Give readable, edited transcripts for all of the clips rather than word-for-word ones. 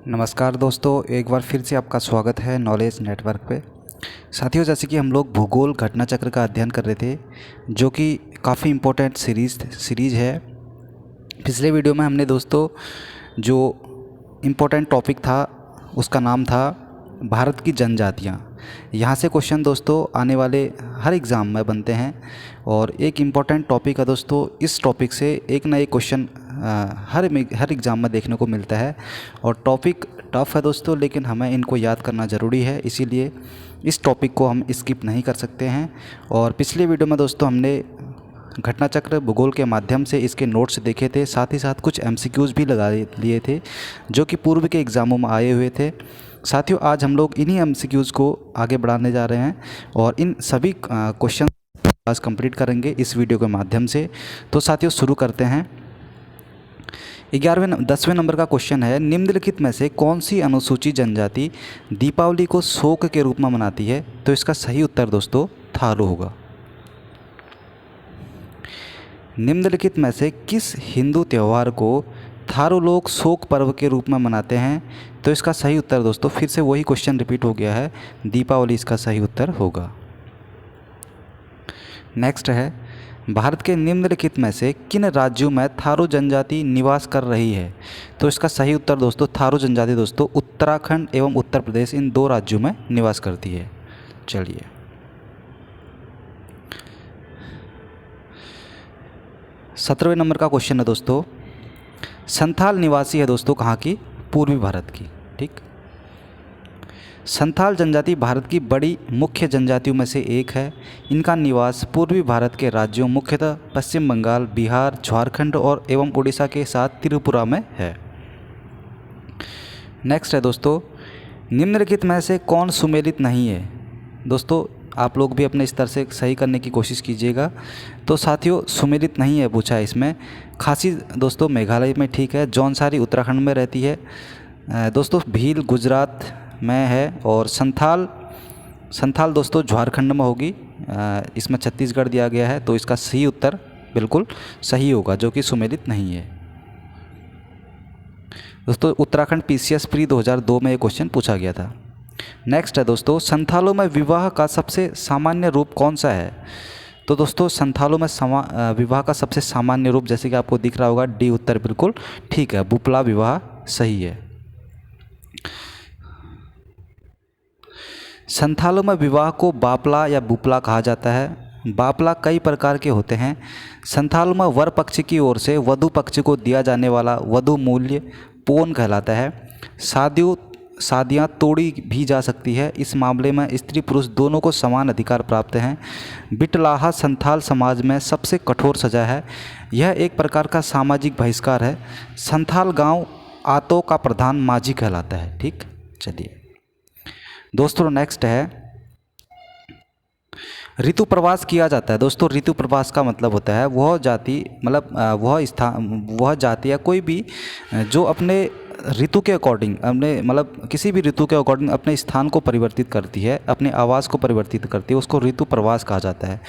नमस्कार दोस्तों, एक बार फिर से आपका स्वागत है नॉलेज नेटवर्क पे। साथियों, जैसे कि हम लोग भूगोल घटना चक्र का अध्ययन कर रहे थे, जो कि काफ़ी इम्पोर्टेंट सीरीज़ है। पिछले वीडियो में हमने दोस्तों जो इम्पोर्टेंट टॉपिक था उसका नाम था भारत की जनजातियाँ। यहाँ से क्वेश्चन दोस्तों आने वाले हर एग्ज़ाम में बनते हैं और एक इम्पॉर्टेंट टॉपिक है दोस्तों। इस टॉपिक से एक ना एक क्वेश्चन हर एग्ज़ाम में देखने को मिलता है और टॉपिक टफ है दोस्तों, लेकिन हमें इनको याद करना ज़रूरी है, इसीलिए इस टॉपिक को हम स्किप नहीं कर सकते हैं। और पिछले वीडियो में दोस्तों हमने घटना चक्र भूगोल के माध्यम से इसके नोट्स देखे थे, साथ ही साथ कुछ एमसीक्यूज़ भी लगा लिए थे जो कि पूर्व के एग्ज़ामों में आए हुए थे। साथियों, आज हम लोग इन्हीं एमसीक्यूज़ को आगे बढ़ाने जा रहे हैं और इन सभी क्वेश्चन आज कंप्लीट करेंगे इस वीडियो के माध्यम से। तो साथियों शुरू करते हैं। 10वें नंबर का क्वेश्चन है, निम्नलिखित में से कौन सी अनुसूचित जनजाति दीपावली को शोक के रूप में मनाती है? तो इसका सही उत्तर दोस्तों थारू होगा। निम्नलिखित में से किस हिंदू त्यौहार को थारू लोग शोक पर्व के रूप में मनाते हैं? तो इसका सही उत्तर दोस्तों फिर से वही क्वेश्चन रिपीट हो गया है, दीपावली इसका सही उत्तर होगा। नेक्स्ट है, भारत के निम्नलिखित में से किन राज्यों में थारू जनजाति निवास कर रही है? तो इसका सही उत्तर दोस्तों थारू जनजाति दोस्तों उत्तराखंड एवं उत्तर प्रदेश, इन दो राज्यों में निवास करती है। चलिए 17वें नंबर का क्वेश्चन है दोस्तों, संथाल निवासी है दोस्तों कहाँ की? पूर्वी भारत की। ठीक, संथाल जनजाति भारत की बड़ी मुख्य जनजातियों में से एक है। इनका निवास पूर्वी भारत के राज्यों मुख्यतः पश्चिम बंगाल, बिहार, झारखंड और एवं उड़ीसा के साथ त्रिपुरा में है। नेक्स्ट है दोस्तों, निम्नलिखित में से कौन सुमेलित नहीं है? दोस्तों आप लोग भी अपने स्तर से सही करने की कोशिश कीजिएगा। तो साथियों सुमेलित नहीं है पूछा है इसमें। खासी दोस्तों मेघालय में ठीक है, जौनसारी उत्तराखंड में रहती है दोस्तों, भील गुजरात में है और संथाल दोस्तों झारखंड में होगी। इसमें छत्तीसगढ़ दिया गया है, तो इसका सही उत्तर बिल्कुल सही होगा, जो कि सुमेलित नहीं है दोस्तों। उत्तराखंड पीसीएस प्री 2002 में ये क्वेश्चन पूछा गया था। नेक्स्ट है दोस्तों, संथालों में विवाह का सबसे सामान्य रूप कौन सा है? तो दोस्तों संथालों में विवाह का सबसे सामान्य रूप जैसे कि आपको दिख रहा होगा, डी उत्तर बिल्कुल ठीक है, बुपला विवाह सही है। संथालों में विवाह को बापला या बुपला कहा जाता है। बापला कई प्रकार के होते हैं। संथालों में वर पक्ष की ओर से वधु पक्ष को दिया जाने वाला वधु मूल्य पोन कहलाता है। शादियाँ तोड़ी भी जा सकती है। इस मामले में स्त्री पुरुष दोनों को समान अधिकार प्राप्त हैं। बिटलाहा संथाल समाज में सबसे कठोर सजा है। यह एक प्रकार का सामाजिक बहिष्कार है। संथाल गांव आतो का प्रधान माझी कहलाता है। ठीक, चलिए दोस्तों नेक्स्ट है, ऋतु प्रवास किया जाता है। दोस्तों ऋतु प्रवास का मतलब होता है वह जाति मतलब वह जाति या कोई भी जो अपने ऋतु के अकॉर्डिंग अपने मतलब किसी भी ऋतु के अकॉर्डिंग अपने स्थान को परिवर्तित करती है, अपने आवास को परिवर्तित करती है, उसको ऋतु प्रवास कहा जाता है।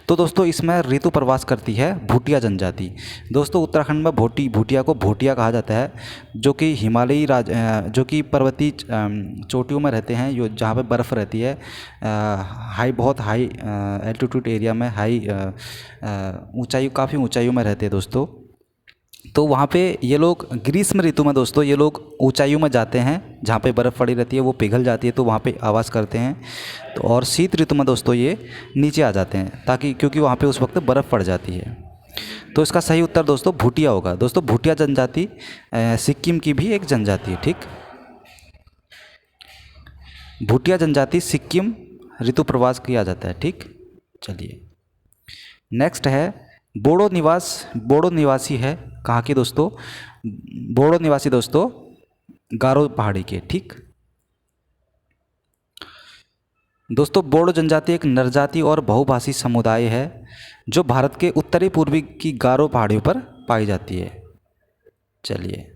तो दोस्तों इसमें ऋतु प्रवास करती है भूटिया जनजाति। दोस्तों उत्तराखंड में भूटिया को भूटिया कहा जाता है, जो कि हिमालयी जो कि पर्वतीय चोटियों में रहते हैं, जहाँ पे बर्फ़ रहती है, बहुत हाई एल्टीट्यूड एरिया में, हाई ऊंचाई, काफ़ी ऊंचाइयों में रहते हैं दोस्तों। तो वहाँ पे ये लोग ग्रीष्म ऋतु में दोस्तों ये लोग ऊंचाइयों में जाते हैं, जहाँ पे बर्फ़ पड़ी रहती है वो पिघल जाती है, तो वहाँ पे आवास करते हैं। तो और शीत ऋतु में दोस्तों ये नीचे आ जाते हैं, ताकि क्योंकि वहाँ पे उस वक्त बर्फ़ पड़ जाती है। तो इसका सही उत्तर दोस्तों भूटिया होगा। दोस्तों भूटिया जनजाति सिक्किम की भी एक जनजाति है। ठीक, भूटिया जनजाति सिक्किम ऋतु प्रवास किया जाता है। ठीक, चलिए नेक्स्ट है, बोडो निवासी है कहाँ की दोस्तों? बोडो निवासी दोस्तों गारो पहाड़ी के। ठीक दोस्तों, बोडो जनजाति एक नरजाति और बहुभाषी समुदाय है जो भारत के उत्तरी पूर्वी की गारो पहाड़ियों पर पाई जाती है। चलिए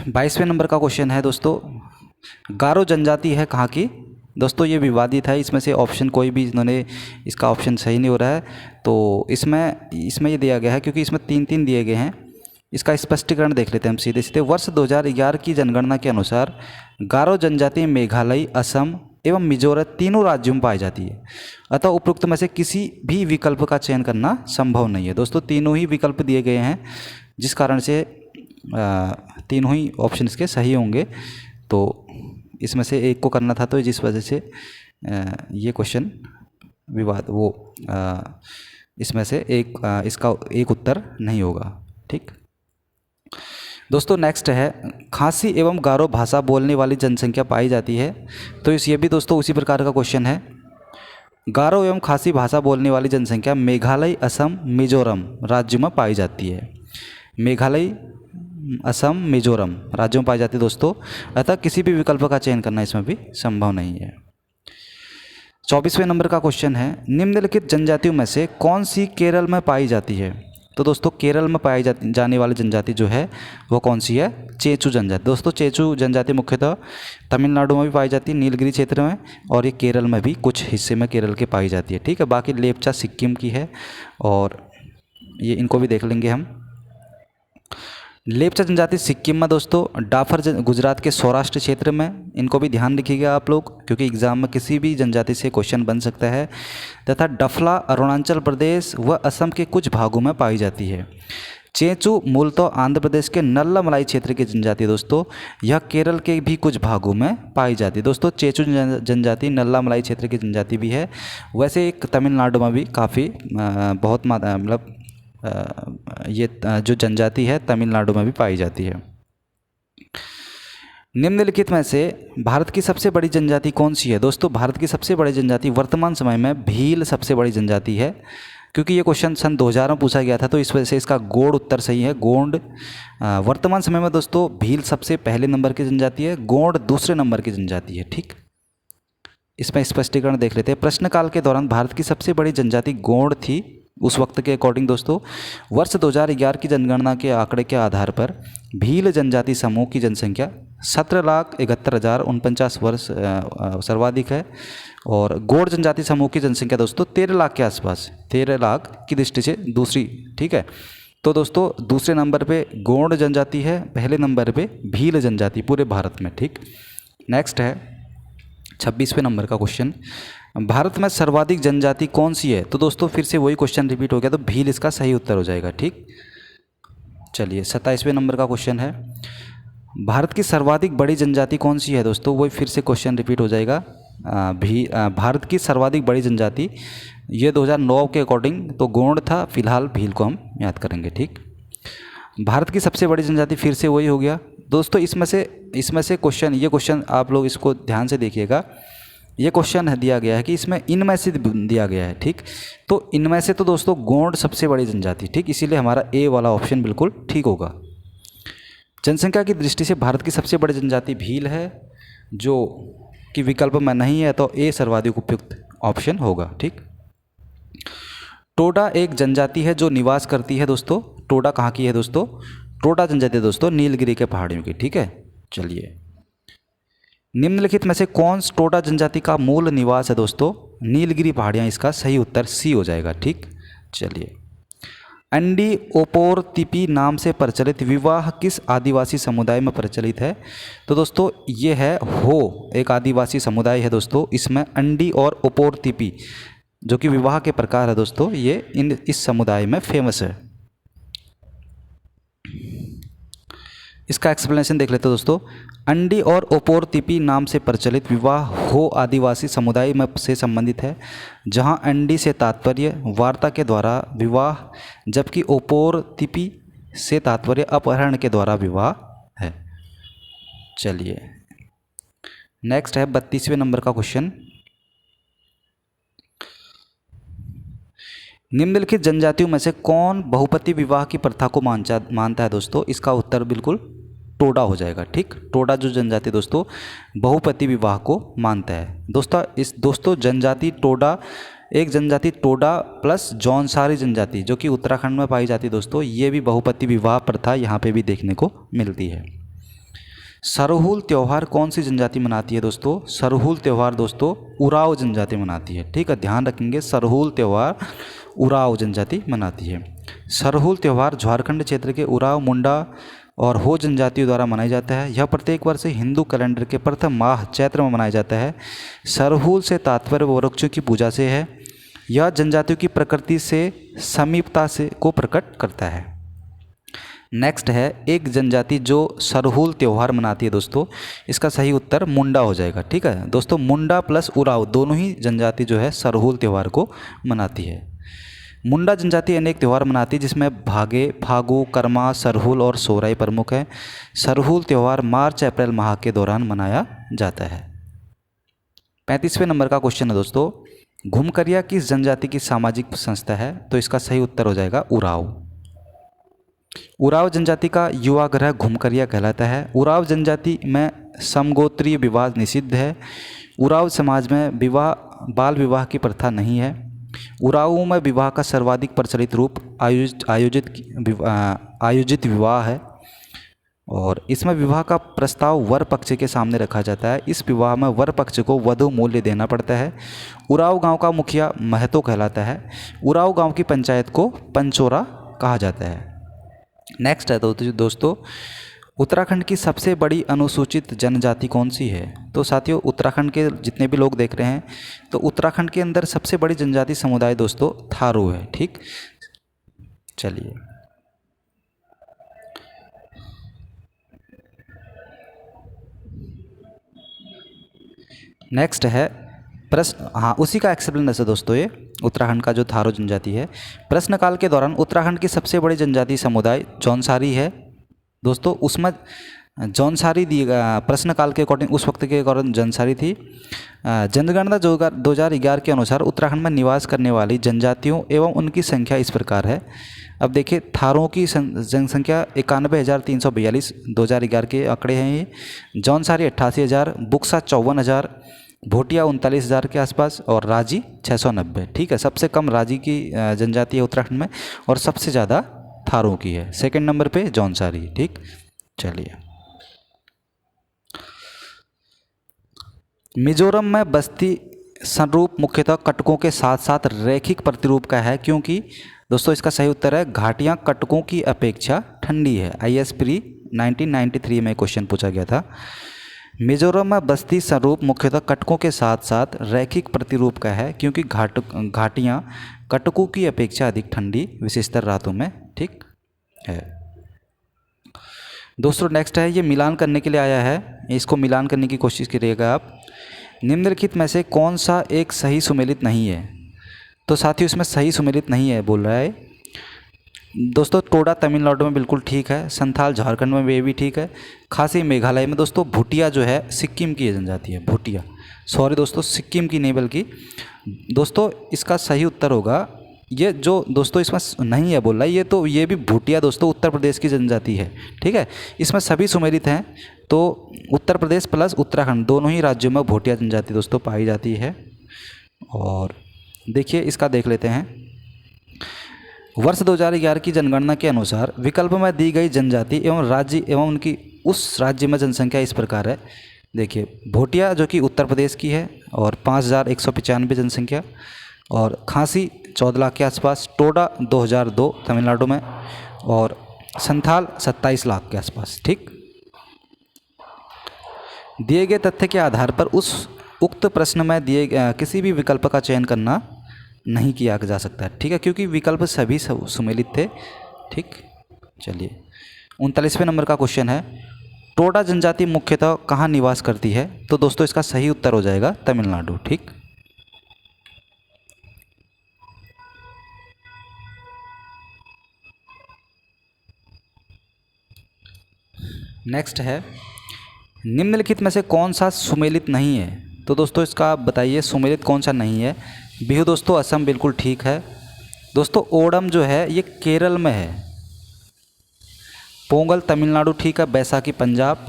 22वें नंबर का क्वेश्चन है दोस्तों, गारो जनजाति है कहाँ की? दोस्तों ये विवादित है, इसमें से ऑप्शन कोई भी इन्होंने इसका ऑप्शन सही नहीं हो रहा है। तो इसमें ये दिया गया है क्योंकि इसमें तीन दिए गए हैं। इसका स्पष्टीकरण देख लेते हैं हम सीधे सीधे। वर्ष 2011 की जनगणना के अनुसार गारो जनजाति मेघालय, असम एवं मिजोरम तीनों राज्यों में पाई जाती है। अतः उपरोक्त में से किसी भी विकल्प का चयन करना संभव नहीं है। दोस्तों तीनों ही विकल्प दिए गए हैं, जिस कारण से तीनों ही ऑप्शन इसके सही होंगे। तो इसमें से एक को करना था, तो जिस वजह से ये क्वेश्चन विवाद इसमें से एक इसका एक उत्तर नहीं होगा। ठीक दोस्तों, नेक्स्ट है खासी एवं गारो भाषा बोलने वाली जनसंख्या पाई जाती है। तो ये भी दोस्तों उसी प्रकार का क्वेश्चन है। गारो एवं खासी भाषा बोलने वाली जनसंख्या मेघालय, असम, मिजोरम राज्यों में पाई जाती है। मेघालय, असम, मिजोरम राज्यों में पाई जाती है दोस्तों। अतः किसी भी विकल्प का चयन करना इसमें भी संभव नहीं है। 24वें नंबर का क्वेश्चन है, निम्नलिखित जनजातियों में से कौन सी केरल में पाई जाती है। तो दोस्तों केरल में पाई जाने वाली जनजाति जो है वो कौन सी है? चेचू जनजाति। दोस्तों चेचू जनजाति मुख्यतः तमिलनाडु में भी पाई जाती है, नीलगिरी क्षेत्र में, और ये केरल में भी कुछ हिस्से में केरल के पाई जाती है। ठीक है, बाकी लेपचा सिक्किम की है, और ये इनको भी देख लेंगे हम। लेपचा जनजाति सिक्किम में दोस्तों, डाफर गुजरात के सौराष्ट्र क्षेत्र में, इनको भी ध्यान रखिएगा आप लोग, क्योंकि एग्जाम में किसी भी जनजाति से क्वेश्चन बन सकता है। तथा डफला अरुणाचल प्रदेश व असम के कुछ भागों में पाई जाती है। चेंचू मूलतः आंध्र प्रदेश के नल्ला मलाई क्षेत्र की जनजाति दोस्तों, यह केरल के भी कुछ भागों में पाई जाती है। दोस्तों चेंचू जनजाति नल्ला मलाई क्षेत्र की जनजाति भी है। वैसे एक तमिलनाडु में भी काफ़ी बहुत मतलब ये जो जनजाति है तमिलनाडु में भी पाई जाती है। निम्नलिखित में से भारत की सबसे बड़ी जनजाति कौन सी है। दोस्तों भारत की सबसे बड़ी जनजाति वर्तमान समय में भील सबसे बड़ी जनजाति है, क्योंकि ये क्वेश्चन सन 2000 में पूछा गया था, तो इस वजह से इसका गोंड उत्तर सही है। गोंड वर्तमान समय में दोस्तों भील सबसे पहले नंबर की जनजाति है, गोंड दूसरे नंबर की जनजाति है। ठीक, इसमें स्पष्टीकरण देख लेते हैं। प्रश्नकाल के दौरान भारत की सबसे बड़ी जनजाति गोंड थी उस वक्त के अकॉर्डिंग। दोस्तों वर्ष 2011 की जनगणना के आंकड़े के आधार पर भील जनजाति समूह की जनसंख्या 17,71,049 वर्ष सर्वाधिक है, और गोंड जनजाति समूह की जनसंख्या दोस्तों 13 लाख के आसपास, 13 लाख की दृष्टि से दूसरी। ठीक है, तो दोस्तों दूसरे नंबर पे गोंड जनजाति है, पहले नंबर पे भील जनजाति पूरे भारत में। ठीक, नेक्स्ट है 26वें नंबर का क्वेश्चन, भारत में सर्वाधिक जनजाति कौन सी है। तो दोस्तों फिर से वही क्वेश्चन रिपीट हो गया, तो भील इसका सही उत्तर हो जाएगा। ठीक, चलिए 27वें नंबर का क्वेश्चन है, भारत की सर्वाधिक बड़ी जनजाति कौन सी है। दोस्तों वही फिर से क्वेश्चन रिपीट हो जाएगा। भारत की सर्वाधिक बड़ी जनजाति ये 2009 के अकॉर्डिंग तो गोंड था, फिलहाल भील को हम याद करेंगे। ठीक, भारत की सबसे बड़ी जनजाति फिर से वही हो गया। दोस्तों इसमें से क्वेश्चन, ये क्वेश्चन आप लोग इसको ध्यान से देखिएगा। ये क्वेश्चन दिया गया है कि इसमें इनमें से दिया गया है। ठीक, तो इनमें से तो दोस्तों गोंड सबसे बड़ी जनजाति। ठीक, इसीलिए हमारा ए वाला ऑप्शन बिल्कुल ठीक होगा। जनसंख्या की दृष्टि से भारत की सबसे बड़ी जनजाति भील है, जो कि विकल्प में नहीं है, तो ए सर्वाधिक उपयुक्त ऑप्शन होगा। ठीक, टोडा एक जनजाति है जो निवास करती है। दोस्तों टोडा कहाँ की है दोस्तों? टोडा जनजाति दोस्तों नीलगिरी के पहाड़ियों की। ठीक है, चलिए निम्नलिखित में से कौन टोडा जनजाति का मूल निवास है। दोस्तों नीलगिरी पहाड़ियाँ, इसका सही उत्तर सी हो जाएगा। ठीक, चलिए अंडी ओपोर तिपी नाम से प्रचलित विवाह किस आदिवासी समुदाय में प्रचलित है। तो दोस्तों ये है हो, एक आदिवासी समुदाय है दोस्तों, इसमें अंडी और ओपोर तिपी जो कि विवाह के प्रकार है दोस्तों, ये इस समुदाय में फेमस है। इसका एक्सप्लेनेशन देख लेते हैं दोस्तों। अंडी और ओपोर तिपी नाम से प्रचलित विवाह हो आदिवासी समुदाय में से संबंधित है, जहां अंडी से तात्पर्य वार्ता के द्वारा विवाह, जबकि ओपोर तिपी से तात्पर्य अपहरण के द्वारा विवाह है। चलिए नेक्स्ट है 32वें नंबर का क्वेश्चन, निम्नलिखित जनजातियों में से कौन बहुपति विवाह की प्रथा को मानता है। दोस्तों इसका उत्तर बिल्कुल टोडा हो जाएगा। ठीक, टोडा जो जनजाति दोस्तों बहुपति विवाह को मानता है। दोस्तों जनजाति टोडा, एक जनजाति टोडा प्लस जौनसारी जनजाति जो कि उत्तराखंड में पाई जाती है दोस्तों, ये भी बहुपति विवाह प्रथा यहाँ पे भी देखने को मिलती है। सरहुल त्यौहार कौन सी जनजाति मनाती है दोस्तों? सरहुल त्यौहार दोस्तों उराव जनजाति मनाती है। ठीक है, ध्यान रखेंगे सरहुल त्यौहार उरांव जनजाति मनाती है। सरहुल त्यौहार झारखंड क्षेत्र के उरांव, मुंडा और हो जनजातियों द्वारा मनाया जाता है। यह प्रत्येक वर्ष हिंदू कैलेंडर के प्रथम माह चैत्र में मनाया जाता है। सरहुल से तात्पर्य वृक्षों की पूजा से है। यह जनजातियों की प्रकृति से समीपता से को प्रकट करता है। नेक्स्ट है एक जनजाति जो सरहुल त्यौहार मनाती है दोस्तों, इसका सही उत्तर मुंडा हो जाएगा। ठीक है दोस्तों, मुंडा प्लस उरांव दोनों ही जनजाति जो है सरहुल त्यौहार को मनाती है। मुंडा जनजाति अनेक त्यौहार मनाती है जिसमें भागे, फागु, कर्मा, सरहुल और सोहराई प्रमुख है। सरहुल त्यौहार मार्च अप्रैल माह के दौरान मनाया जाता है। 35वें नंबर का क्वेश्चन है दोस्तों, घुमकरिया किस जनजाति की सामाजिक संस्था है? तो इसका सही उत्तर हो जाएगा उरांव। उरांव जनजाति का युवा ग्रह घुमकरिया कहलाता है। उरांव जनजाति में समगोत्रीय विवाह निषिद्ध है। उरांव समाज में बाल विवाह की प्रथा नहीं है। उरांवों में विवाह का सर्वाधिक प्रचलित रूप आयोजित विवाह है और इसमें विवाह का प्रस्ताव वर पक्ष के सामने रखा जाता है। इस विवाह में वर पक्ष को वधु मूल्य देना पड़ता है। उरांव गांव का मुखिया महतो कहलाता है। उरांव गांव की पंचायत को पंचोरा कहा जाता है। नेक्स्ट है दोस्तों, उत्तराखंड की सबसे बड़ी अनुसूचित जनजाति कौन सी है? तो साथियों, उत्तराखंड के जितने भी लोग देख रहे हैं तो उत्तराखंड के अंदर सबसे बड़ी जनजाति समुदाय दोस्तों थारू है। ठीक, चलिए नेक्स्ट है प्रश्न, हाँ उसी का एक्सप्लेनेशन है दोस्तों ये उत्तराखंड का जो थारू जनजाति है। प्रश्नकाल के दौरान उत्तराखंड की सबसे बड़ी जनजाति समुदाय जौनसारी है दोस्तों। उसमें जौनसारी प्रश्नकाल के अकॉर्डिंग उस वक्त के अकॉर्डिंग जौनसारी थी। जनगणना 2011 के अनुसार उत्तराखंड में निवास करने वाली जनजातियों एवं उनकी संख्या इस प्रकार है। अब देखिए, थारों की जनसंख्या 91,342 2011 के आंकड़े हैं ये। जौनसारी 88,000, बुक्सा 54,000, भोटिया 39,000 के आसपास और राजी 690। ठीक है, सबसे कम राजी की जनजाति है उत्तराखंड में और सबसे ज़्यादा थारों की है। सेकंड नंबर पे जौनसारी। ठीक, चलिए मिजोरम में बस्ती संरूप मुख्यतः कटकों के साथ साथ रैखिक प्रतिरूप का है, क्योंकि दोस्तों इसका सही उत्तर है घाटियाँ कटकों की अपेक्षा ठंडी है। IAS प्री 1993 में क्वेश्चन पूछा गया था। मिजोरम में बस्ती स्वरूप मुख्यतः कटकों के साथ साथ रैखिक प्रतिरूप का है, क्योंकि घाटियाँ कटकों की अपेक्षा अधिक ठंडी विशेषतर रातों में ठीक है। दोस्तों नेक्स्ट है, ये मिलान करने के लिए आया है, इसको मिलान करने की कोशिश करिएगा आप। निम्नलिखित में से कौन सा एक सही सुमेलित नहीं है? तो साथियों इसमें सही सुमेलित नहीं है बोल रहा है दोस्तों। टोडा तमिलनाडु में बिल्कुल ठीक है, संथाल झारखंड में वे भी ठीक है, खासी मेघालय में। दोस्तों भूटिया जो है सिक्किम की जनजाति है, भूटिया, सॉरी दोस्तों सिक्किम की नहीं बल्कि दोस्तों इसका सही उत्तर होगा ये जो दोस्तों इसमें नहीं है बोल रहा है ये, तो ये भी भूटिया दोस्तों उत्तर प्रदेश की जनजाति है। ठीक है, इसमें सभी सुमेलित हैं, तो उत्तर प्रदेश प्लस उत्तराखंड दोनों ही राज्यों में भूटिया जनजाति दोस्तों पाई जाती है। और देखिए इसका देख लेते हैं। वर्ष 2011 की जनगणना के अनुसार विकल्प में दी गई जनजाति एवं राज्य एवं उनकी उस राज्य में जनसंख्या इस प्रकार है। देखिए भोटिया जो कि उत्तर प्रदेश की है और 5,195 जनसंख्या, और खासी 14 लाख के आसपास, टोडा 2002 तमिलनाडु में, और संथाल 27 लाख के आसपास। ठीक, दिए गए तथ्य के आधार पर उस उक्त प्रश्न में दिए किसी भी विकल्प का चयन करना नहीं किया जा सकता है। ठीक है, क्योंकि विकल्प सभी सुमेलित थे। ठीक, चलिए 39वें नंबर का क्वेश्चन है, टोडा जनजाति मुख्यतः कहाँ निवास करती है? तो दोस्तों इसका सही उत्तर हो जाएगा तमिलनाडु। ठीक, नेक्स्ट है, निम्नलिखित में से कौन सा सुमेलित नहीं है? तो दोस्तों इसका बताइए सुमेलित कौन सा नहीं है? बिहू दोस्तों असम बिल्कुल ठीक है। दोस्तों ओडम जो है ये केरल में है। पोंगल तमिलनाडु ठीक है, बैसाखी पंजाब।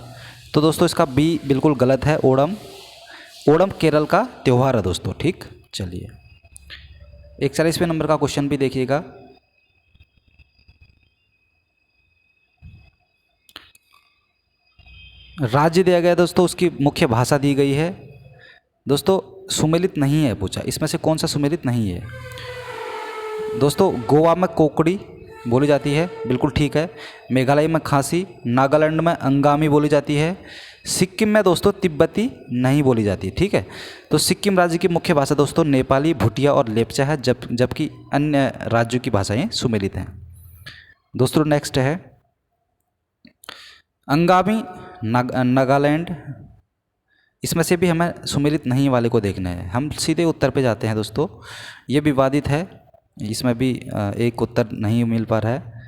तो दोस्तों इसका बी बिल्कुल गलत है, ओडम ओडम केरल का त्यौहार है दोस्तों। ठीक, चलिए 41वें नंबर का क्वेश्चन भी देखिएगा। राज्य दिया गया दोस्तों, उसकी मुख्य भाषा दी गई है। दोस्तों सुमेलित नहीं है पूछा, इसमें से कौन सा सुमेलित नहीं है? दोस्तों गोवा में कोकड़ी बोली जाती है, बिल्कुल ठीक है। मेघालय में खासी, नागालैंड में अंगामी बोली जाती है, सिक्किम में दोस्तों तिब्बती नहीं बोली जाती, ठीक है। तो सिक्किम राज्य की मुख्य भाषा दोस्तों नेपाली, भूटिया और लेप्चा है, जबकि अन्य राज्यों की भाषाएं सुमेलित हैं। दोस्तों नेक्स्ट है अंगामी, नागालैंड, इसमें से भी हमें सुमेलित नहीं वाले को देखना है। हम सीधे उत्तर पे जाते हैं दोस्तों, ये विवादित है, इसमें भी एक उत्तर नहीं मिल पा रहा है।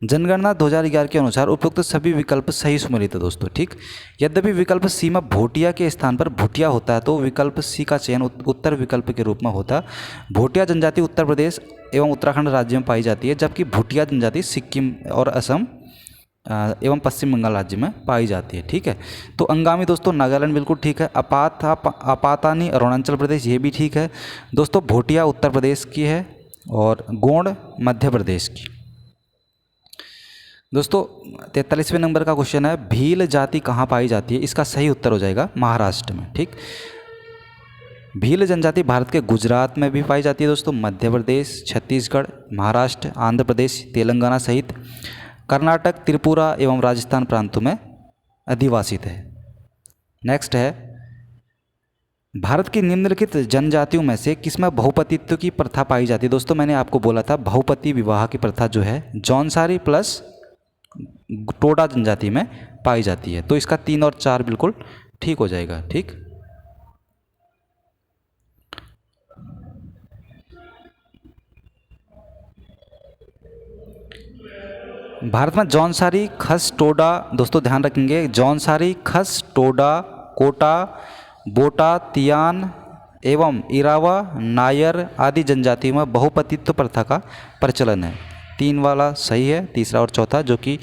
जनगणना 2011 के अनुसार उपयुक्त सभी विकल्प सही सुमेलित है दोस्तों, ठीक। यद्यपि विकल्प सी में भोटिया के स्थान पर भूटिया होता है, तो विकल्प सी का चयन उत्तर विकल्प के रूप में होता। भोटिया जनजाति उत्तर प्रदेश एवं उत्तराखंड राज्य में पाई जाती है, जबकि भूटिया जनजाति सिक्किम और असम एवं पश्चिम बंगाल राज्य में पाई जाती है, ठीक है। तो अंगामी दोस्तों नागालैंड बिल्कुल ठीक है। अपातानी अरुणाचल प्रदेश, ये भी ठीक है दोस्तों। भोटिया उत्तर प्रदेश की है और गोंड मध्य प्रदेश की। दोस्तों 43वें नंबर का क्वेश्चन है भील जाति कहाँ पाई जाती है, इसका सही उत्तर हो जाएगा महाराष्ट्र में, ठीक। भील जनजाति भारत के गुजरात में भी पाई जाती है दोस्तों, मध्य प्रदेश, छत्तीसगढ़, महाराष्ट्र, आंध्र प्रदेश, तेलंगाना सहित कर्नाटक, त्रिपुरा एवं राजस्थान प्रांतों में अधिवासित है। नेक्स्ट है भारत की निम्नलिखित जनजातियों में से किसमें बहुपतित्व की प्रथा पाई जाती है। दोस्तों मैंने आपको बोला था बहुपति विवाह की प्रथा जो है जौनसारी प्लस टोडा जनजाति में पाई जाती है, तो इसका 3 और 4 बिल्कुल ठीक हो जाएगा, ठीक। भारत में जौनसारी, खस, टोडा, दोस्तों ध्यान रखेंगे, जौनसारी, खस, टोडा, कोटा, बोटा, तियान एवं इरावा, नायर आदि जनजातियों में बहुपतित्व प्रथा का प्रचलन है। 3 वाला सही है, तीसरा और चौथा जो कि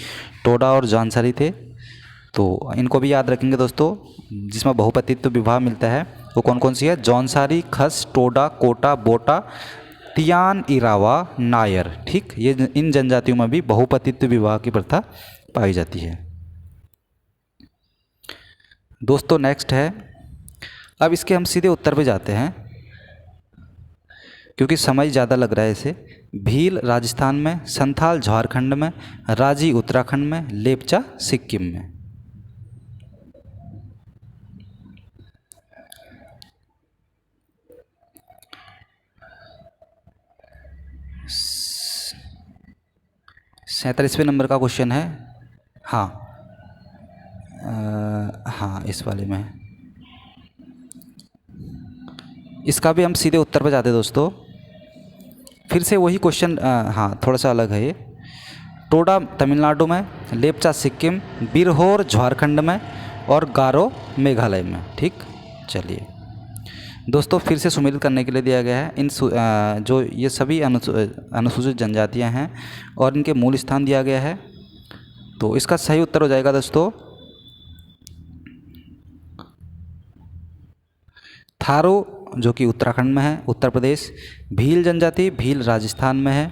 टोडा और जौनसारी थे, तो इनको भी याद रखेंगे दोस्तों। जिसमें बहुपतित्व विवाह मिलता है वो कौन कौन सी है, जौनसारी, खस, टोडा, कोटा, बोटा, तियान, इरावा, नायर, ठीक। ये इन जनजातियों में भी बहुपतित्व विवाह की प्रथा पाई जाती है। दोस्तों नेक्स्ट है, अब इसके हम सीधे उत्तर पे जाते हैं क्योंकि समय ज़्यादा लग रहा है इसे। भील राजस्थान में, संथाल झारखंड में, राजी उत्तराखंड में, लेपचा सिक्किम में। सैंतालीसवें नंबर का क्वेश्चन है, हाँ हाँ इस वाले में, इसका भी हम सीधे उत्तर पर जाते हैं दोस्तों। फिर से वही क्वेश्चन, हाँ थोड़ा सा अलग है ये। टोडा तमिलनाडु में, लेपचा सिक्किम, बिरहोर झारखंड में और गारो मेघालय में, ठीक। चलिए दोस्तों फिर से सुमेलित करने के लिए दिया गया है इन जो ये सभी अनुसूचित जनजातियां हैं और इनके मूल स्थान दिया गया है, तो इसका सही उत्तर हो जाएगा दोस्तों थारो, जो कि उत्तराखंड में है, उत्तर प्रदेश। भील जनजाति भील राजस्थान में है,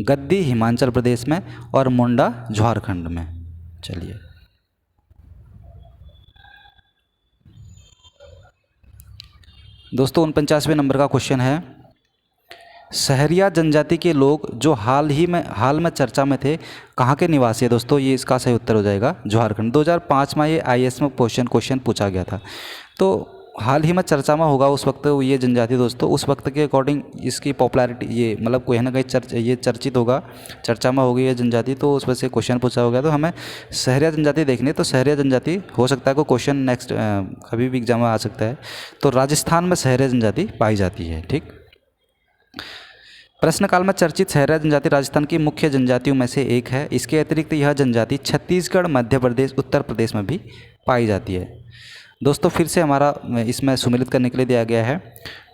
गद्दी हिमाचल प्रदेश में और मुंडा झारखंड में। चलिए दोस्तों 49वें नंबर का क्वेश्चन है, सहरिया जनजाति के लोग जो हाल में चर्चा में थे कहाँ के निवासी है। दोस्तों ये इसका सही उत्तर हो जाएगा झारखंड। 2005 में ये IAS में क्वेश्चन पूछा गया था, तो हाल ही में चर्चा में होगा उस वक्त ये जनजाति दोस्तों, उस वक्त के अकॉर्डिंग इसकी पॉपुलैरिटी ये मतलब कोई ना कहीं ये चर्चित होगा, चर्चा में होगी ये जनजाति, तो उस वजह से क्वेश्चन पूछा हो गया। तो हमें सहरिया जनजाति देखनी है, तो सहरिया जनजाति हो सकता है कोई क्वेश्चन नेक्स्ट कभी भी एग्जाम में आ सकता है। तो राजस्थान में सहरिया जनजाति पाई जाती है, ठीक। प्रश्नकाल में चर्चित सहरिया जनजाति राजस्थान की मुख्य जनजातियों में से एक है। इसके अतिरिक्त यह जनजाति छत्तीसगढ़, मध्य प्रदेश, उत्तर प्रदेश में भी पाई जाती है। दोस्तों फिर से हमारा इसमें सुमेलित करने के लिए दिया गया है,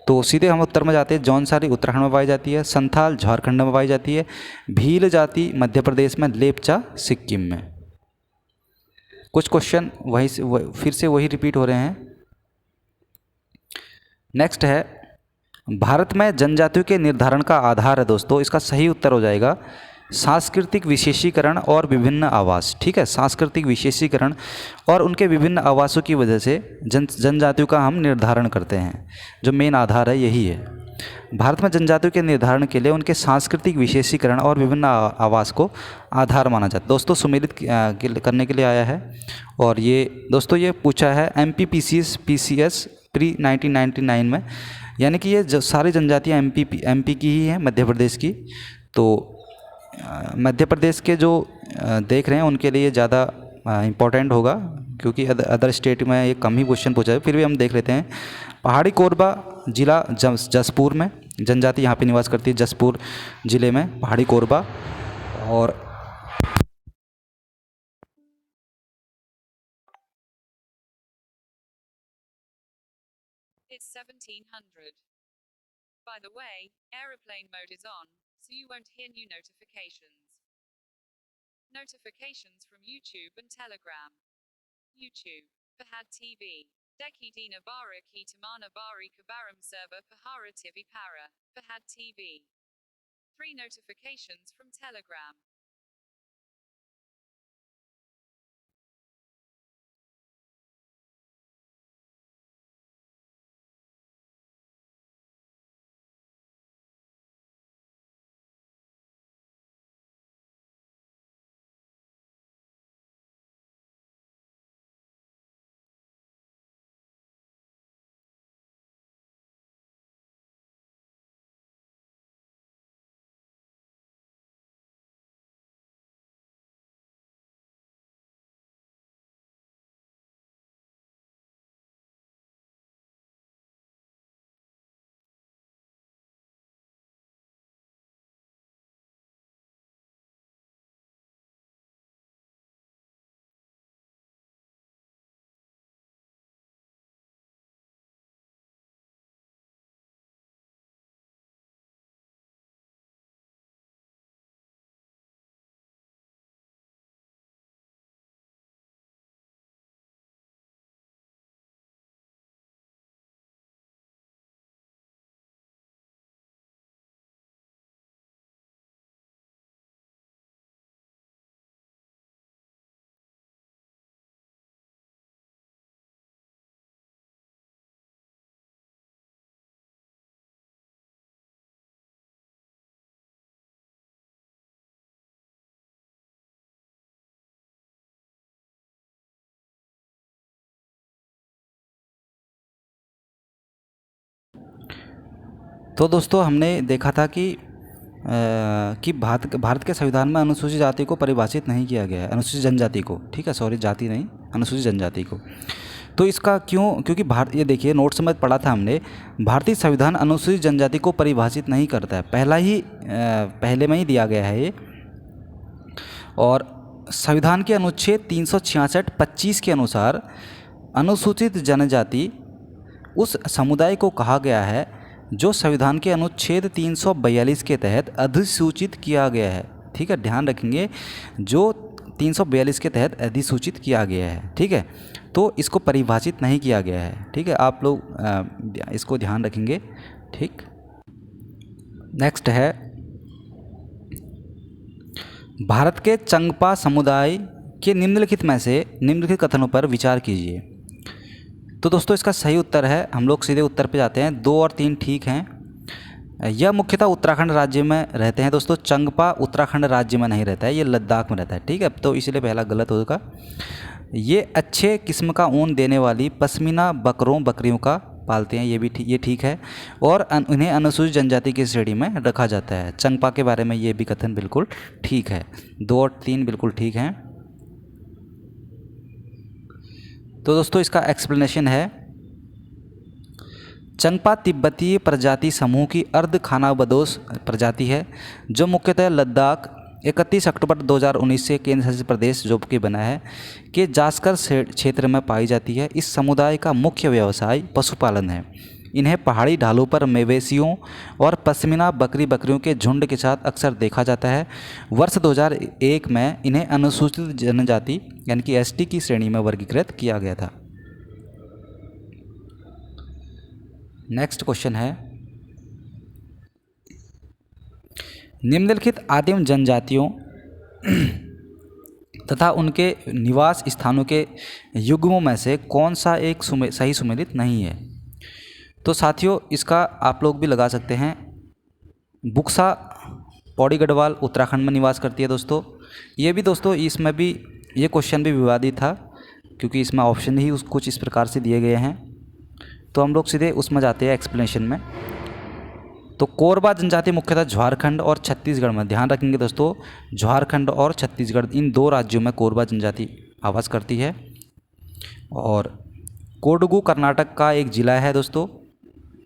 तो सीधे हम उत्तर में जाते हैं। जौनसारी उत्तराखंड में पाई जाती है, संथाल झारखंड में पाई जाती है, भील जाति मध्य प्रदेश में, लेपचा सिक्किम में। कुछ क्वेश्चन फिर से वही रिपीट हो रहे हैं। नेक्स्ट है भारत में जनजातियों के निर्धारण का आधार है दोस्तों, इसका सही उत्तर हो जाएगा सांस्कृतिक विशेषीकरण और विभिन्न आवास, ठीक है। सांस्कृतिक विशेषीकरण और उनके विभिन्न आवासों की वजह से जनजातियों का हम निर्धारण करते हैं, जो मेन आधार है यही है। भारत में जनजातियों के निर्धारण के लिए उनके सांस्कृतिक विशेषीकरण और विभिन्न आवास को आधार माना जाता है। दोस्तों सुमेलित करने के लिए आया है, और ये दोस्तों ये पूछा है MPPCS प्री 1999 में, यानी कि ये जो सारी जनजातियाँ MP की ही हैं, मध्य प्रदेश की। तो मध्य प्रदेश के जो देख रहे हैं उनके लिए ज़्यादा इम्पोर्टेंट होगा, क्योंकि अदर स्टेट में ये कम ही क्वेश्चन पूछा है। फिर भी हम देख लेते हैं। पहाड़ी कोरबा जिला जसपुर में जनजाति यहाँ पे निवास करती है, जसपुर ज़िले में पहाड़ी कोरबा। और It's 1700. By the way, aeroplane mode is on, so you won't hear new notifications. Notifications from YouTube and Telegram. YouTube. Fahad TV. Deki Dina Bara Ki Tamana Bari Kabaram Server Pahara TV Para. Fahad TV. 3 notifications from Telegram. तो दोस्तों हमने देखा था कि भारत के संविधान में अनुसूचित जाति को परिभाषित नहीं किया गया है, अनुसूचित जनजाति को, ठीक है, सॉरी जाति नहीं, अनुसूचित जनजाति को। तो इसका क्यों? क्योंकि भारत, ये देखिए नोट्स में पढ़ा था हमने, भारतीय संविधान अनुसूचित जनजाति को परिभाषित नहीं करता है, पहले में ही दिया गया है ये। और संविधान के अनुच्छेद 366(25) के अनुसार अनुसूचित जनजाति उस समुदाय को कहा गया है जो संविधान के अनुच्छेद 342 के तहत अधिसूचित किया गया है। ठीक है, ध्यान रखेंगे, जो 342 के तहत अधिसूचित किया गया है। ठीक है, तो इसको परिभाषित नहीं किया गया है। ठीक है, आप लोग इसको ध्यान रखेंगे। ठीक, नेक्स्ट है, भारत के चंगपा समुदाय के निम्नलिखित में से निम्नलिखित कथनों पर विचार कीजिए। तो दोस्तों इसका सही उत्तर है, हम लोग सीधे उत्तर पे जाते हैं। 2 और 3 ठीक हैं। यह मुख्यतः उत्तराखंड राज्य में रहते हैं। दोस्तों चंगपा उत्तराखंड राज्य में नहीं रहता है, ये लद्दाख में रहता है। ठीक है, तो इसलिए पहला गलत होगा। ये अच्छे किस्म का ऊन देने वाली पश्मीना बकरियों का पालते हैं, ये ठीक है। और उन्हें अनुसूचित जनजाति की श्रेणी में रखा जाता है। चंगपा के बारे में ये भी कथन बिल्कुल ठीक है। 2 और 3 बिल्कुल ठीक हैं। तो दोस्तों इसका एक्सप्लेनेशन है, चंगपा तिब्बतीय प्रजाति समूह की अर्ध खानाबदोश प्रजाति है जो मुख्यतः लद्दाख 31 अक्टूबर 2019 से केंद्र शासित प्रदेश जो कि बना है के जास्कर क्षेत्र में पाई जाती है। इस समुदाय का मुख्य व्यवसाय पशुपालन है। इन्हें पहाड़ी ढालों पर मवेशियों और पश्मीना बकरियों के झुंड के साथ अक्सर देखा जाता है। वर्ष 2001 में इन्हें अनुसूचित जनजाति यानी कि ST की श्रेणी में वर्गीकृत किया गया था। नेक्स्ट क्वेश्चन है, निम्नलिखित आदिम जनजातियों तथा उनके निवास स्थानों के युग्मों में से कौन सा एक सही सुमेलित नहीं है? तो साथियों इसका आप लोग भी लगा सकते हैं। बुक्सा पौड़ी गढ़वाल उत्तराखंड में निवास करती है दोस्तों। ये भी दोस्तों इसमें भी ये क्वेश्चन भी विवादित था, क्योंकि इसमें ऑप्शन ही कुछ इस प्रकार से दिए गए हैं। तो हम लोग सीधे उसमें जाते हैं एक्सप्लेनेशन में। तो कोरबा जनजाति मुख्यतः झारखंड और छत्तीसगढ़ में, ध्यान रखेंगे दोस्तों, झारखंड और छत्तीसगढ़ इन दो राज्यों में कोरबा जनजाति आवास करती है। और कोडगु कर्नाटक का एक ज़िला है दोस्तों,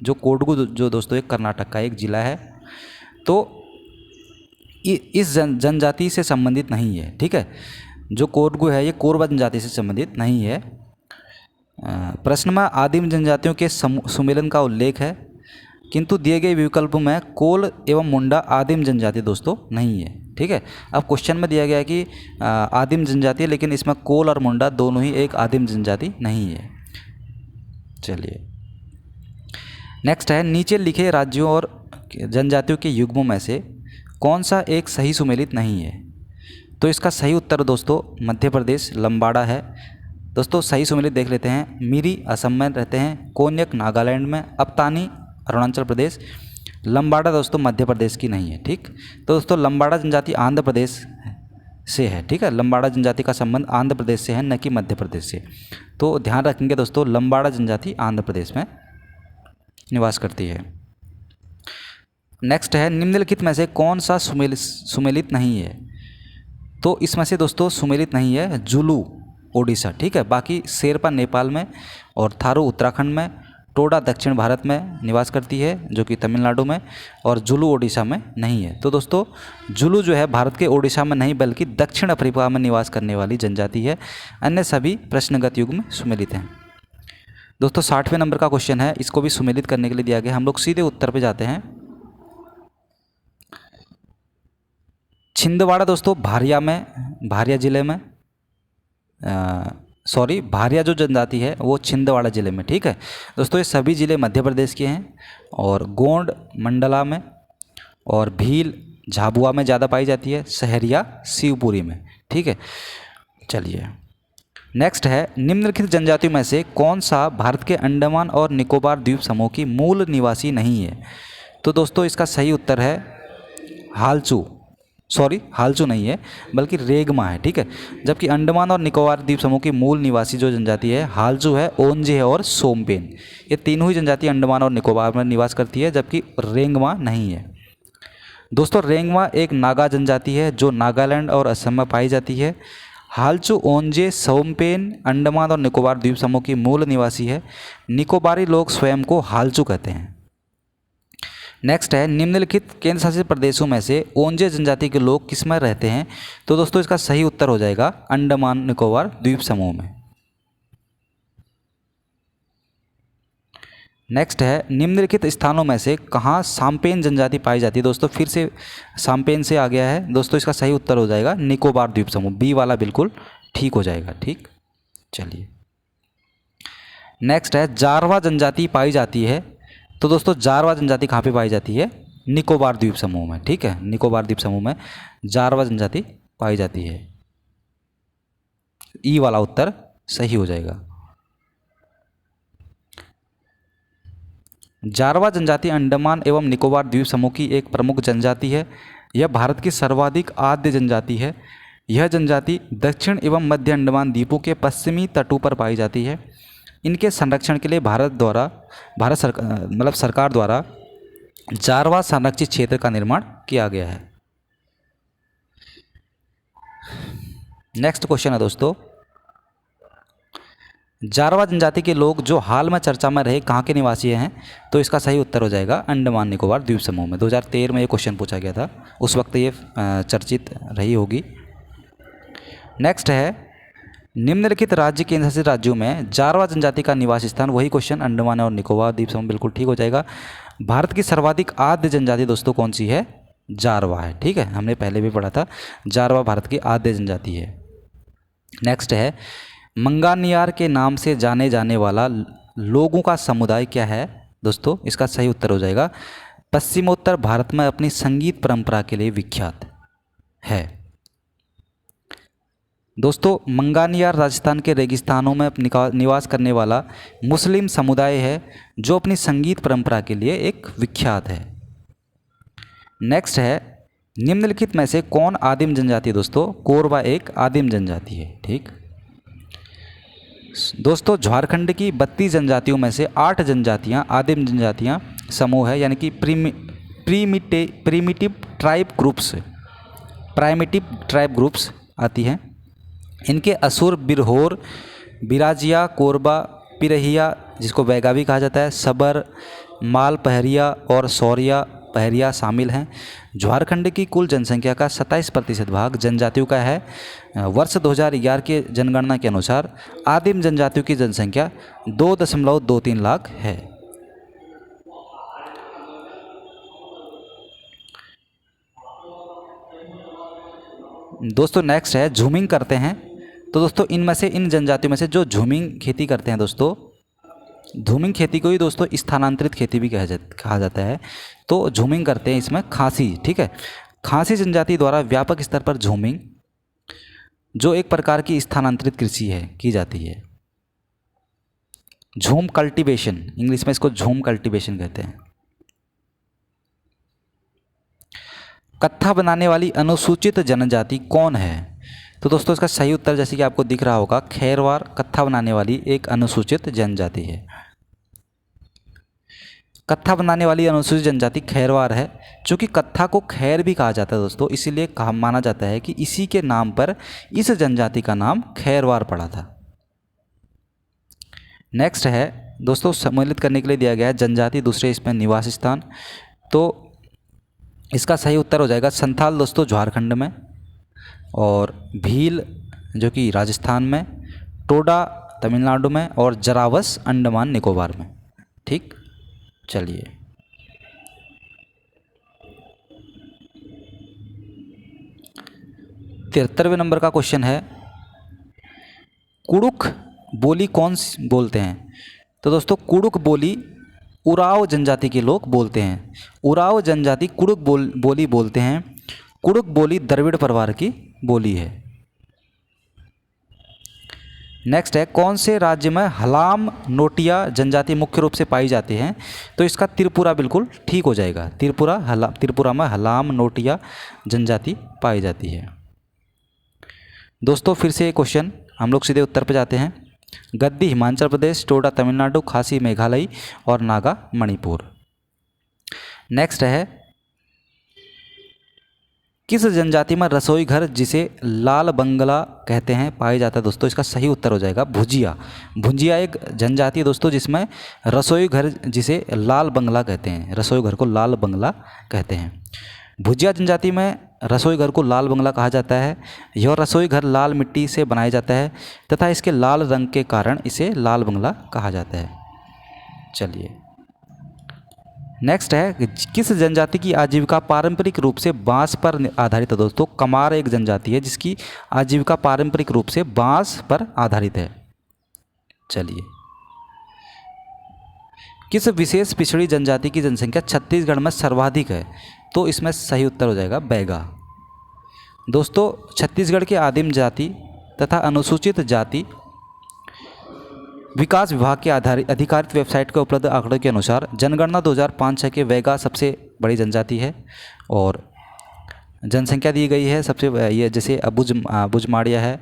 जो कोडगु जो दोस्तों एक कर्नाटक का एक ज़िला है। तो इस जनजाति से संबंधित नहीं है, ठीक है। जो कोडगु है ये कोरबा जनजाति से संबंधित नहीं है। प्रश्न में आदिम जनजातियों के सुमेलन का उल्लेख है, किंतु दिए गए विकल्प में कोल एवं मुंडा आदिम जनजाति दोस्तों नहीं है, ठीक है। अब क्वेश्चन में दिया गया है कि आदिम जनजाति है, लेकिन इसमें कोल और मुंडा दोनों ही एक आदिम जनजाति नहीं है। चलिए नेक्स्ट है, नीचे लिखे राज्यों और जनजातियों के युग्मों में से कौन सा एक सही सुमेलित नहीं है। तो इसका सही उत्तर दोस्तों मध्य प्रदेश लंबाड़ा है। दोस्तों सही सुमेलित देख लेते हैं। मिरी असम में रहते हैं, कोन्यक नागालैंड में, अप्तानी अरुणाचल प्रदेश, लंबाड़ा दोस्तों मध्य प्रदेश की नहीं है, ठीक। तो दोस्तों लंबाड़ा जनजाति आंध्र प्रदेश से है, ठीक है। लंबाड़ा जनजाति का संबंध आंध्र प्रदेश से है, न कि मध्य प्रदेश से। तो ध्यान रखेंगे दोस्तों, लंबाड़ा जनजाति आंध्र प्रदेश में निवास करती है। नेक्स्ट है, निम्नलिखित में से कौन सा सुमेलित नहीं है। तो इसमें से दोस्तों सुमेलित नहीं है जुलू ओडिशा, ठीक है। बाकी शेरपा नेपाल में और थारू उत्तराखंड में, टोडा दक्षिण भारत में निवास करती है जो कि तमिलनाडु में, और जुलू ओडिशा में नहीं है। तो दोस्तों जुलू जो है भारत के ओडिशा में नहीं बल्कि दक्षिण अफ्रीका में निवास करने वाली जनजाति है। अन्य सभी प्रश्नगत युग में सुमेलित हैं। दोस्तों 60वें नंबर का क्वेश्चन है, इसको भी सुमेलित करने के लिए दिया गया। हम लोग सीधे उत्तर पे जाते हैं। छिंदवाड़ा दोस्तों भारिया में, भारिया जिले में, भारिया जो जनजाति है वो छिंदवाड़ा ज़िले में, ठीक है दोस्तों। ये सभी ज़िले मध्य प्रदेश के हैं, और गोंड मंडला में, और भील झाबुआ में ज़्यादा पाई जाती है, सहरिया शिवपुरी में, ठीक है। चलिए नेक्स्ट है, निम्नलिखित जनजातियों में से कौन सा भारत के अंडमान और निकोबार द्वीप समूह की मूल निवासी नहीं है। तो दोस्तों इसका सही उत्तर है हालचू नहीं है बल्कि रेगमा है, ठीक है। जबकि अंडमान और निकोबार द्वीप समूह की मूल निवासी जो जनजाति है हालचू है, ओंजे है और सोमपेन। ये तीनों ही जनजाति अंडमान और निकोबार में निवास करती है, जबकि रेंगमा नहीं है। दोस्तों रेंगमा एक नागा जनजाति है जो नागालैंड और असम में पाई जाती है। हालचू, ओंजे, सोमपेन अंडमान और निकोबार द्वीप समूह की मूल निवासी है। निकोबारी लोग स्वयं को हालचू कहते हैं। नेक्स्ट है, निम्नलिखित केंद्र शासित प्रदेशों में से ओंजे जनजाति के लोग किसमें रहते हैं। तो दोस्तों इसका सही उत्तर हो जाएगा अंडमान निकोबार द्वीप समूह में। नेक्स्ट है, निम्नलिखित स्थानों में से कहाँ साम्पेन जनजाति पाई जाती है। दोस्तों फिर से साम्पेन से आ गया है दोस्तों, इसका सही उत्तर हो जाएगा निकोबार द्वीप समूह, बी वाला बिल्कुल ठीक हो जाएगा, ठीक। चलिए नेक्स्ट है, जारवा जनजाति पाई जाती है। तो दोस्तों जारवा जनजाति कहाँ पे पाई जाती है, निकोबार द्वीप समूह में, ठीक है। निकोबार द्वीप समूह में जारवा जनजाति पाई जाती है, ई वाला उत्तर सही हो जाएगा। जारवा जनजाति अंडमान एवं निकोबार द्वीप समूह की एक प्रमुख जनजाति है। यह भारत की सर्वाधिक आद्य जनजाति है। यह जनजाति दक्षिण एवं मध्य अंडमान द्वीपों के पश्चिमी तटों पर पाई जाती है। इनके संरक्षण के लिए सरकार द्वारा जारवा संरक्षित क्षेत्र का निर्माण किया गया है। नेक्स्ट क्वेश्चन है दोस्तों, जारवा जनजाति के लोग जो हाल में चर्चा में रहे कहाँ के निवासी हैं। तो इसका सही उत्तर हो जाएगा अंडमान निकोबार द्वीप समूह में। 2013 में ये क्वेश्चन पूछा गया था, उस वक्त ये चर्चित रही होगी। नेक्स्ट है, निम्नलिखित राज्य केंद्र शासित राज्यों में जारवा जनजाति का निवास स्थान, वही क्वेश्चन अंडमान और निकोबार द्वीप समूह, बिल्कुल ठीक हो जाएगा। भारत की सर्वाधिक आद्य जनजाति दोस्तों कौन सी है, जारवा है, ठीक है। हमने पहले भी पढ़ा था, जारवा भारत की आद्य जनजाति है। नेक्स्ट है, मंगानियार के नाम से जाने जाने वाला लोगों का समुदाय क्या है। दोस्तों इसका सही उत्तर हो जाएगा पश्चिमोत्तर भारत में अपनी संगीत परंपरा के लिए विख्यात है। दोस्तों मंगानियार राजस्थान के रेगिस्तानों में निवास करने वाला मुस्लिम समुदाय है जो अपनी संगीत परंपरा के लिए एक विख्यात है। नेक्स्ट है, निम्नलिखित में से कौन आदिम जनजाति है? दोस्तों कोरबा एक आदिम जनजाति है। ठीक दोस्तों, झारखंड की 32 जनजातियों में से 8 जनजातियां आदिम जनजातियां समूह है, यानी कि प्रीमिटिव ट्राइब ग्रुप्स आती हैं। इनके असुर, बिरहोर, बिराजिया, कोरबा, पिरहिया जिसको बैगा भी कहा जाता है, सबर, माल पहरिया और सौरिया पहरिया शामिल हैं। झारखंड की कुल जनसंख्या का 27% भाग जनजातियों का है। वर्ष 2011 के जनगणना के अनुसार आदिम जनजातियों की जनसंख्या 2.23 लाख है। दोस्तों नेक्स्ट है, झूमिंग करते हैं। तो दोस्तों इनमें से, इन जनजातियों में से जो झूमिंग खेती करते हैं दोस्तों, झूमिंग खेती को ही दोस्तों स्थानांतरित खेती भी कहा जाता है। तो झूमिंग करते हैं इसमें खासी। ठीक है, खासी जनजाति द्वारा व्यापक स्तर पर झूमिंग, जो एक प्रकार की स्थानांतरित कृषि है, की जाती है। झूम कल्टीवेशन, इंग्लिश में इसको झूम कल्टीवेशन कहते हैं। कत्था बनाने वाली अनुसूचित जनजाति कौन है? तो दोस्तों इसका सही उत्तर जैसे कि आपको दिख रहा होगा, खैरवार कत्था बनाने वाली एक अनुसूचित जनजाति है। कत्था बनाने वाली अनुसूचित जनजाति खैरवार है। चूँकि कत्था को खैर भी कहा जाता है दोस्तों, इसीलिए माना जाता है कि इसी के नाम पर इस जनजाति का नाम खैरवार पड़ा था। नेक्स्ट है दोस्तों, सम्मिलित करने के लिए दिया गया है जनजाति दूसरे इसमें निवास स्थान। तो इसका सही उत्तर हो जाएगा संथाल दोस्तों झारखंड में, और भील जो कि राजस्थान में, टोडा तमिलनाडु में, और जरावस अंडमान निकोबार में। ठीक, चलिए 73वें नंबर का क्वेश्चन है, कुड़ुक बोली कौन सी बोलते हैं? तो दोस्तों कुड़ुक बोली उराव जनजाति के लोग बोलते हैं। उराव जनजाति कुड़ुक बोली बोलते हैं। कुड़ुक बोली द्रविड़ परिवार की बोली है। नेक्स्ट है, कौन से राज्य में हलाम नोटिया जनजाति मुख्य रूप से पाई जाती हैं? तो इसका त्रिपुरा बिल्कुल ठीक हो जाएगा। त्रिपुरा में हलाम नोटिया जनजाति पाई जाती है। दोस्तों फिर से क्वेश्चन, हम लोग सीधे उत्तर पे जाते हैं। गद्दी हिमाचल प्रदेश, टोडा तमिलनाडु, खासी मेघालय और नागा मणिपुर। नेक्स्ट है, किस जनजाति में रसोई घर जिसे लाल बंगला कहते हैं पाया जाता है? दोस्तों इसका सही उत्तर हो जाएगा भुजिया। भुजिया एक जनजाति है दोस्तों जिसमें रसोई घर जिसे लाल बंगला कहते हैं, रसोई घर को लाल बंगला कहते हैं। भुजिया जनजाति में रसोई घर को लाल बंगला कहा जाता है। यह रसोई घर लाल मिट्टी से बनाया जाता है तथा इसके लाल रंग के कारण इसे लाल बंगला कहा जाता है। चलिए नेक्स्ट है, किस जनजाति की आजीविका पारंपरिक रूप से बांस पर आधारित है? दोस्तों कमार एक जनजाति है जिसकी आजीविका पारंपरिक रूप से बांस पर आधारित है। चलिए, किस विशेष पिछड़ी जनजाति की जनसंख्या छत्तीसगढ़ में सर्वाधिक है? तो इसमें सही उत्तर हो जाएगा बैगा। दोस्तों छत्तीसगढ़ के आदिम जाति तथा अनुसूचित जाति विकास विभाग के अधिकारित वेबसाइट पर उपलब्ध आंकड़ों के अनुसार जनगणना 2005-06 के बैगा सबसे बड़ी जनजाति है और जनसंख्या दी गई है सबसे, ये जैसे बुजमाड़िया है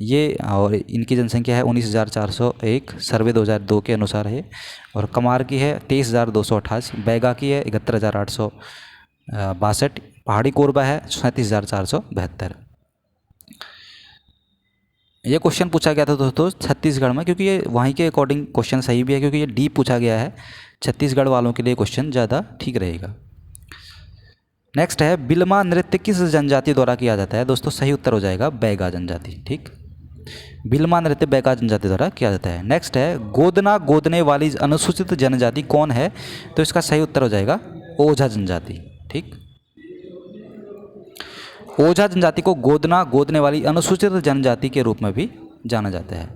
ये, और इनकी जनसंख्या है 19,401 सर्वे 2002 के अनुसार है। और कमार की है 23,228, बैगा की है 71,862, पहाड़ी कोरबा है 37,472। ये क्वेश्चन पूछा गया था दोस्तों छत्तीसगढ़ में, क्योंकि ये वहीं के अकॉर्डिंग क्वेश्चन सही भी है, क्योंकि ये डीप पूछा गया है। छत्तीसगढ़ वालों के लिए क्वेश्चन ज़्यादा ठीक रहेगा। नेक्स्ट है, बिलमा नृत्य किस जनजाति द्वारा किया जाता है? दोस्तों सही उत्तर हो जाएगा बैगा जनजाति। ठीक, बिलमा नृत्य बैगा जनजाति द्वारा किया जाता है। नेक्स्ट है, गोदना गोदने वाली अनुसूचित जनजाति कौन है? तो इसका सही उत्तर हो जाएगा ओझा जनजाति। ठीक, ओझा जनजाति को गोदना गोदने वाली अनुसूचित जनजाति के रूप में भी जाना जाता है।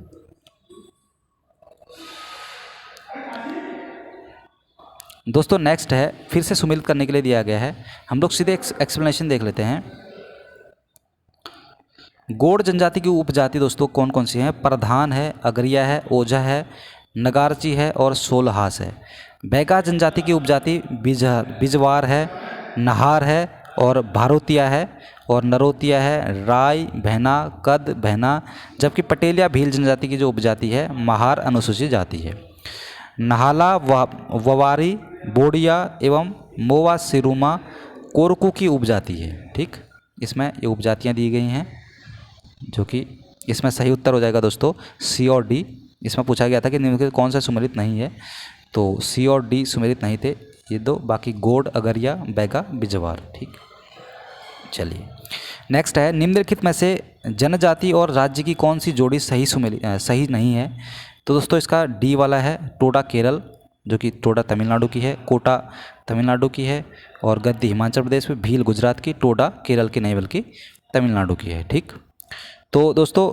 दोस्तों नेक्स्ट है, फिर से सम्मिलित करने के लिए दिया गया है, हम लोग सीधे एक्सप्लेनेशन देख लेते हैं। गोंड जनजाति की उपजाति दोस्तों कौन कौन सी हैं? प्रधान है, अगरिया है, ओझा है, नगारची है और सोलहास है। बैगा जनजाति की उपजाति बिजवार है, नहार है और भारोतिया है और नरोतिया है, राय, भैना, कद, भैना। जबकि पटेलिया भील जनजाति की जो उपजाति है महार अनुसूचित जाति है। नहाला, ववारी, बोडिया एवं मोवा सिरुमा कोरकू की उपजाति है। ठीक, इसमें ये उपजातियाँ दी गई हैं जो कि इसमें सही उत्तर हो जाएगा दोस्तों सी और डी। इसमें पूछा गया था कि निम्नलिखित कौन सा सुमेलित नहीं है, तो सी और डी सुमेलित नहीं थे ये दो, बाकी गोड, अगरिया, बैगा, बिजवार। ठीक, चलिए नेक्स्ट है, निम्नलिखित में से जनजाति और राज्य की कौन सी जोड़ी सही नहीं है? तो दोस्तों इसका डी वाला है, टोडा केरल जो कि टोडा तमिलनाडु की है, कोटा तमिलनाडु की है और गद्दी हिमाचल प्रदेश में, भील गुजरात की, टोडा केरल की नहीं बल्कि तमिलनाडु की है। ठीक, तो दोस्तों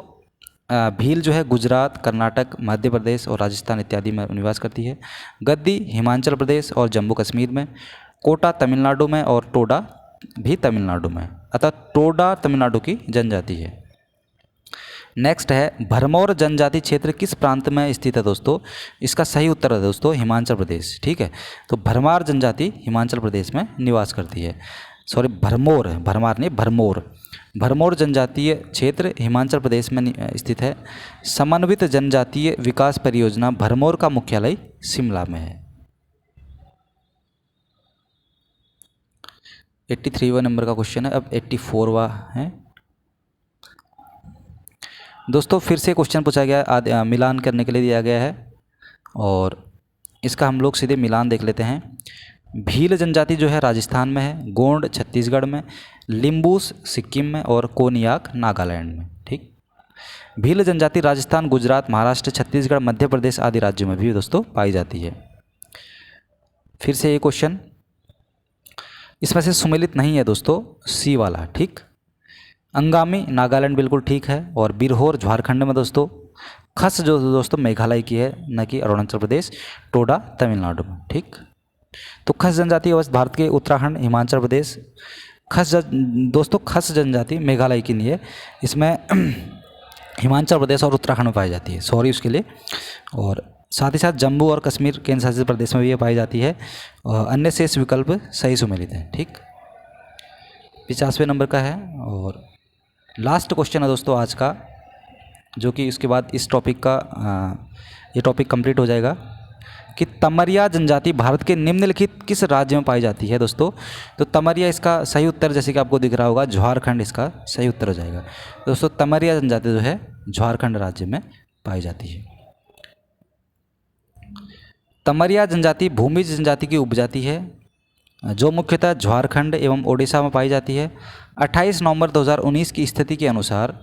भील जो है गुजरात, कर्नाटक, मध्य प्रदेश और राजस्थान इत्यादि में निवास करती है। गद्दी हिमाचल प्रदेश और जम्मू कश्मीर में, कोटा तमिलनाडु में और टोडा भी तमिलनाडु में, अतः टोडा तमिलनाडु की जनजाति है। नेक्स्ट है, भरमौर जनजाति क्षेत्र किस प्रांत में स्थित है दोस्तों? इसका सही उत्तर है दोस्तों हिमाचल प्रदेश। ठीक है, तो भरमार जनजाति हिमाचल प्रदेश में निवास करती है। सॉरी, भरमौर है, भरमार नहीं, भरमौर। भरमौर जनजातीय क्षेत्र हिमाचल प्रदेश में स्थित है। समन्वित जनजातीय विकास परियोजना भरमौर का मुख्यालय शिमला में है। 83वां नंबर का क्वेश्चन है, अब 84वां है दोस्तों। फिर से क्वेश्चन पूछा गया, मिलान करने के लिए दिया गया है और इसका हम लोग सीधे मिलान देख लेते हैं। भील जनजाति जो है राजस्थान में है, गोंड छत्तीसगढ़ में, लिम्बूस सिक्किम में और कोनियाक नागालैंड में। ठीक, भील जनजाति राजस्थान, गुजरात, महाराष्ट्र, छत्तीसगढ़, मध्य प्रदेश आदि राज्यों में भी दोस्तों पाई जाती है। फिर से ये क्वेश्चन, इसमें से सुमेलित नहीं है दोस्तों सी वाला। ठीक, अंगामी नागालैंड बिल्कुल ठीक है और बिरहोर झारखंड में दोस्तों। खस जो दोस्तों मेघालय की है, न कि अरुणाचल प्रदेश, टोडा तमिलनाडु में। ठीक, तो खस जनजाति अवस्था भारत के उत्तराखंड, हिमाचल प्रदेश। दोस्तों खस जनजाति मेघालय की नहीं है, इसमें हिमाचल प्रदेश और उत्तराखंड में पाई जाती है, सॉरी उसके लिए। और साथ ही साथ जम्मू और कश्मीर केंद्र शासित प्रदेश में भी ये पाई जाती है। अन्य शेष विकल्प सही सुमेलित हैं। ठीक, 50वें नंबर का है और लास्ट क्वेश्चन है दोस्तों आज का, जो कि इसके बाद इस टॉपिक का ये टॉपिक कंप्लीट हो जाएगा कि तमरिया जनजाति भारत के निम्नलिखित किस राज्य में पाई जाती है दोस्तों? तो तमरिया इसका सही उत्तर, जैसे कि आपको दिख रहा होगा, झारखंड इसका सही उत्तर हो जाएगा दोस्तों। तमरिया जनजाति जो है झारखंड राज्य में पाई जाती है। तमरिया जनजाति भूमिज जनजाति की उपजाति है जो मुख्यतः झारखंड एवं ओडिशा में पाई जाती है। 28 नवंबर 2019 की स्थिति के अनुसार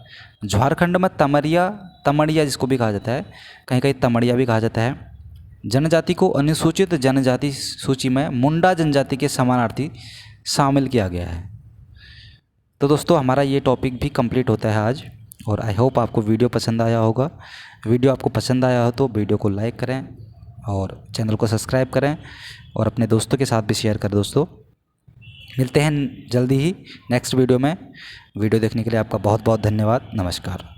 झारखंड में तमड़िया जिसको भी कहा जाता है, कहीं कहीं तमड़िया भी कहा जाता है, जनजाति को अनुसूचित जनजाति सूची में मुंडा जनजाति के समानार्थी शामिल किया गया है। तो दोस्तों हमारा ये टॉपिक भी कंप्लीट होता है आज और आई होप आपको वीडियो पसंद आया होगा। वीडियो आपको पसंद आया हो तो वीडियो को लाइक करें और चैनल को सब्सक्राइब करें और अपने दोस्तों के साथ भी शेयर करें। दोस्तों मिलते हैं जल्दी ही नेक्स्ट वीडियो में। वीडियो देखने के लिए आपका बहुत बहुत धन्यवाद। नमस्कार।